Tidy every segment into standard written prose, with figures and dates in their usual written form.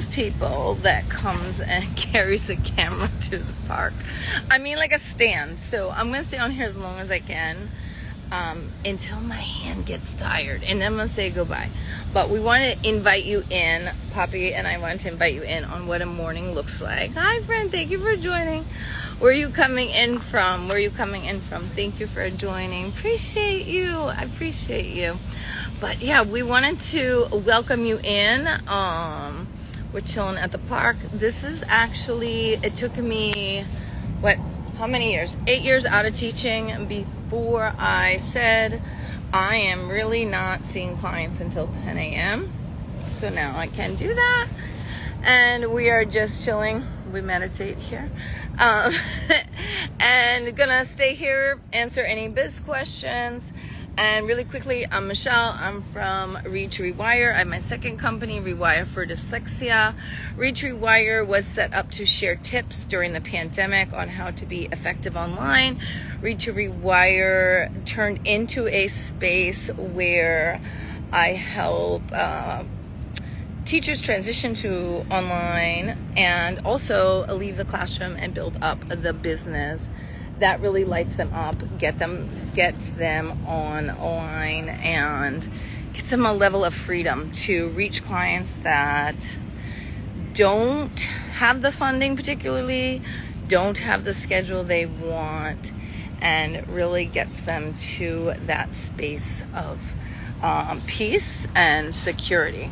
most people that comes and carries a camera to the park. I mean, like a stand. So I'm going to stay on here as long as I can until my hand gets tired. And then I'm going to say goodbye. But we want to invite you in. Poppy and I want to invite you in on what a morning looks like. Hi, friend. Thank you for joining. Where are you coming in from? Thank you for joining. Appreciate you. I appreciate you. But yeah, we wanted to welcome you in. We're chilling at the park. This is actually, it took me, how many years? 8 years out of teaching before I said I am really not seeing clients until 10 a.m. So now I can do that. And we are just chilling. We meditate here. And gonna stay here, answer any biz questions. And really quickly, I'm Michelle. I'm from Read to Rewire. I have my second company, Rewire for Dyslexia. Read to Rewire was set up to share tips during the pandemic on how to be effective online. Read to Rewire turned into a space where I help teachers transition to online and also leave the classroom and build up the business that really lights them up, gets them online, and gets them a level of freedom to reach clients that don't have the funding, particularly don't have the schedule they want, and really gets them to that space of peace and security.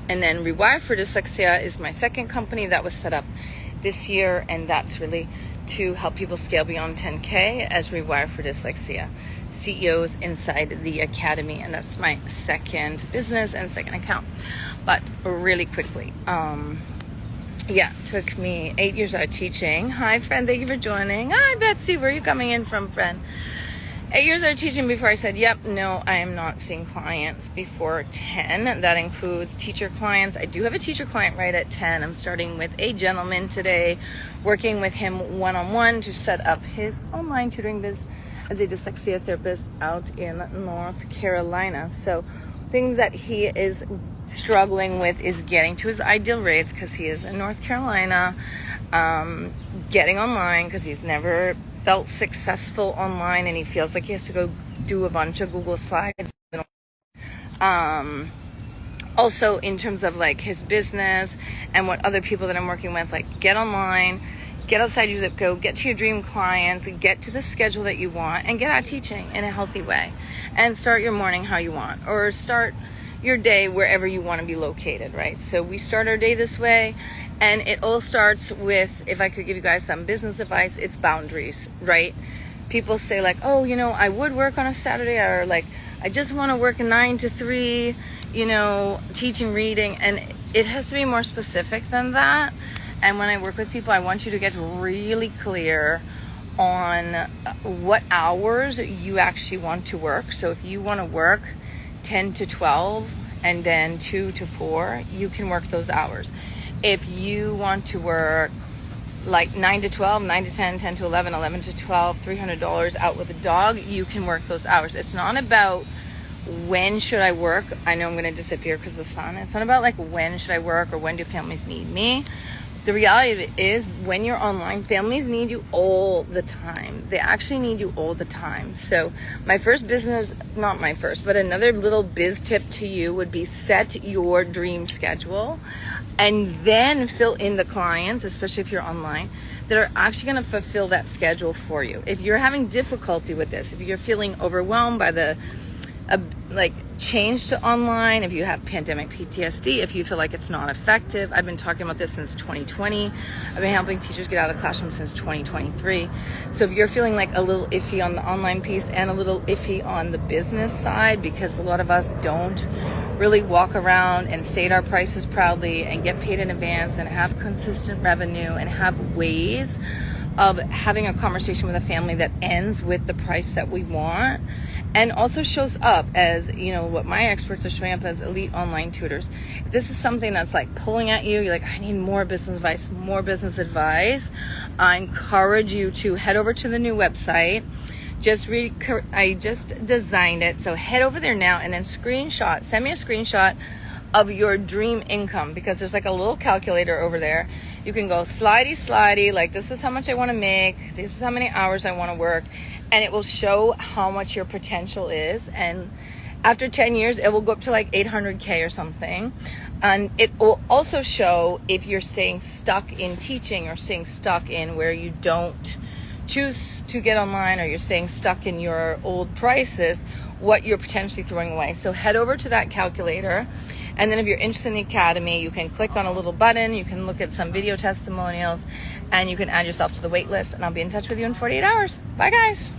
And then Rewire for Dyslexia is my second company that was set up this year, and that's really to help people scale beyond 10K as Rewire for Dyslexia CEOs inside the academy. And that's my second business and second account. But really quickly, took me 8 years out of teaching. Hi, friend. Thank you for joining. Hi, Betsy. Where are you coming in from, friend? 8 years of teaching before I said, no, I am not seeing clients before 10. That includes teacher clients. I do have a teacher client right at 10. I'm starting with a gentleman today, working with him one-on-one to set up his online tutoring business as a dyslexia therapist out in North Carolina. So things that he is struggling with is getting to his ideal rates because he is in North Carolina, getting online because he's never felt successful online and he feels like he has to go do a bunch of Google slides. Also in terms of like his business and what other people that I'm working with, like get online, get outside your zip code, get to your dream clients, get to the schedule that you want, and get out teaching in a healthy way and start your morning how you want, or start your day wherever you want to be located, right? So we start our day this way, and it all starts with, if I could give you guys some business advice, it's boundaries, right? People say like, oh, I would work on a Saturday, or like, I just want to work a 9 to 3, teaching, reading, and it has to be more specific than that. And when I work with people, I want you to get really clear on what hours you actually want to work. So if you want to work 10 to 12 and then 2 to 4, you can work those hours. If you want to work like 9 to 12, 9 to 10, 10 to 11, 11 to 12, $300 out with a dog, you can work those hours. It's not about when should I work. I know I'm going to disappear because of the sun. It's not about like when should I work or when do families need me. The reality is when you're online, families need you all the time. They actually need you all the time. So my first business, not my first, but another little biz tip to you would be set your dream schedule and then fill in the clients, especially if you're online, that are actually going to fulfill that schedule for you. If you're having difficulty with this, if you're feeling overwhelmed by the change to online, if you have pandemic PTSD, if you feel like it's not effective. I've been talking about this since 2020. I've been helping teachers get out of the classroom since 2023. So if you're feeling like a little iffy on the online piece and a little iffy on the business side, because a lot of us don't really walk around and state our prices proudly and get paid in advance and have consistent revenue and have ways of having a conversation with a family that ends with the price that we want, and also shows up as, what my experts are showing up as elite online tutors. If this is something that's like pulling at you, you're like, I need more business advice, I encourage you to head over to the new website. I just designed it, so head over there now and then send me a screenshot of your dream income, because there's like a little calculator over there. You can go slidey, like this is how much I want to make, this is how many hours I want to work, and it will show how much your potential is. And after 10 years, it will go up to like 800K or something. And it will also show if you're staying stuck in teaching or staying stuck in where you don't choose to get online, or you're staying stuck in your old prices, what you're potentially throwing away. So head over to that calculator. And then if you're interested in the Academy, you can click on a little button, you can look at some video testimonials, and you can add yourself to the wait list. And I'll be in touch with you in 48 hours. Bye, guys.